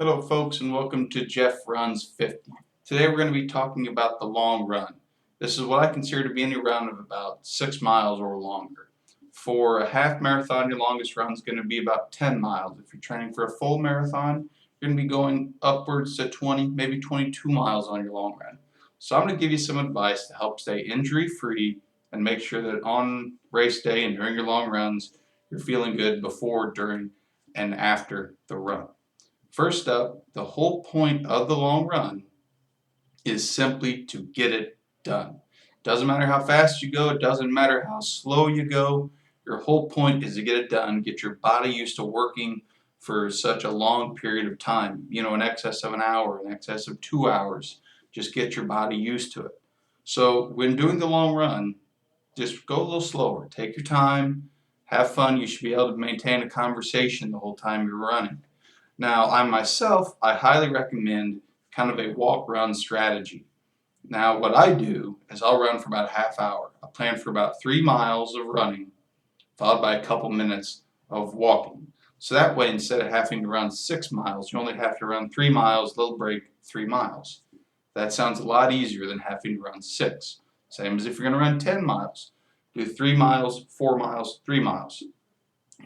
Hello folks, and welcome to Jeff Runs 50. Today we're going to be talking about the long run. This is what I consider to be any run of about 6 miles or longer. For a half marathon, your longest run is going to be about 10 miles. If you're training for a full marathon, you're going to be going upwards to 20, maybe 22 miles on your long run. So I'm going to give you some advice to help stay injury free and make sure that on race day and during your long runs, you're feeling good before, during, and after the run. First up, the whole point of the long run is simply to get it done. Doesn't matter how fast you go, it doesn't matter how slow you go, your whole point is to get it done, get your body used to working for such a long period of time, in excess of an hour, in excess of 2 hours. Just get your body used to it. So when doing the long run, just go a little slower, take your time, have fun. You should be able to maintain a conversation the whole time you're running. Now, I highly recommend kind of a walk-run strategy. Now, what I do is I'll run for about a half hour. I plan for about 3 miles of running, followed by a couple minutes of walking. So that way, instead of having to run 6 miles, you only have to run 3 miles, little break, 3 miles. That sounds a lot easier than having to run 6. Same as if you're going to run 10 miles. Do 3 miles, 4 miles, 3 miles.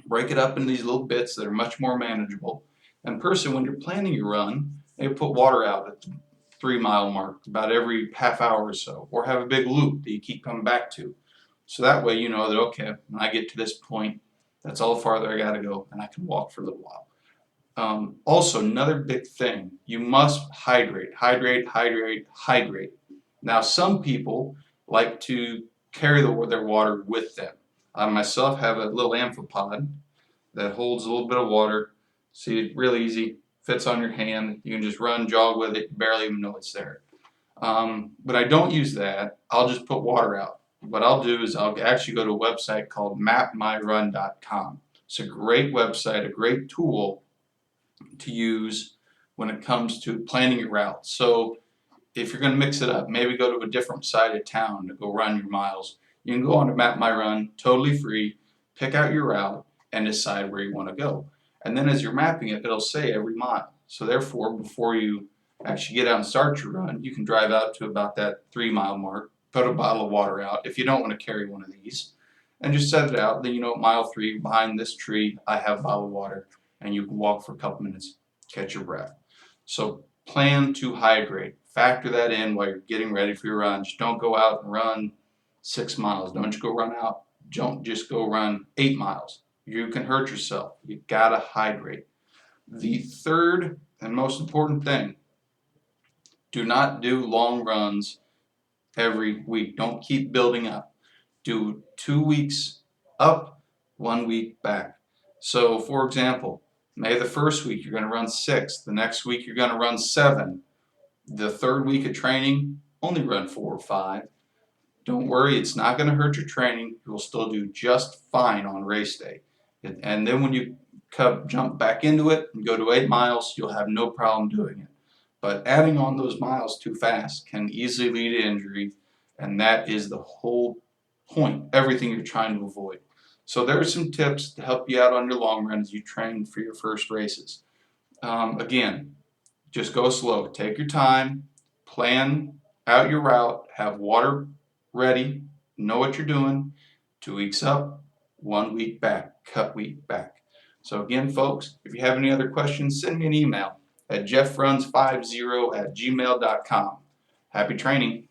Break it up into these little bits that are much more manageable. And person, when you're planning your run, maybe put water out at the 3 mile mark about every half hour or so, or have a big loop that you keep coming back to. So that way you know that, okay, when I get to this point, that's all the farther I got to go, and I can walk for a little while. Also, another big thing, you must hydrate, hydrate, hydrate, hydrate. Now, some people like to carry their water with them. I myself have a little amphipod that holds a little bit of water. See, it's real easy, fits on your hand. You can just run, jog with it, barely even know it's there. But I don't use that. I'll just put water out. What I'll do is I'll actually go to a website called mapmyrun.com. It's a great website, a great tool to use when it comes to planning your route. So if you're going to mix it up, maybe go to a different side of town to go run your miles. You can go on to Map My Run, totally free, pick out your route, and decide where you want to go. And then as you're mapping it, it'll say every mile. So therefore, before you actually get out and start your run, you can drive out to about that 3 mile mark, put a bottle of water out if you don't want to carry one of these, and just set it out. Then you know at mile 3, behind this tree, I have a bottle of water, and you can walk for a couple minutes, catch your breath. So plan to hydrate. Factor that in while you're getting ready for your run. Just don't go out and run 6 miles. Don't just go run out. Don't just go run 8 miles. You can hurt yourself. You gotta hydrate. The third and most important thing, do not do long runs every week. Don't keep building up. Do 2 weeks up, 1 week back. So for example, maybe the first week you're going to run 6, the next week you're going to run 7, the third week of training only run 4 or 5. Don't worry, it's not going to hurt your training. You'll still do just fine on race day. And then when you jump back into it and go to 8 miles, you'll have no problem doing it. But adding on those miles too fast can easily lead to injury, and that is the whole point, everything you're trying to avoid. So there are some tips to help you out on your long run as you train for your first races. Again, just go slow. Take your time, plan out your route, have water ready, know what you're doing. 2 weeks up, 1 week back, cut week back. So again, folks, if you have any other questions, send me an email at jeffruns50@gmail.com. Happy training.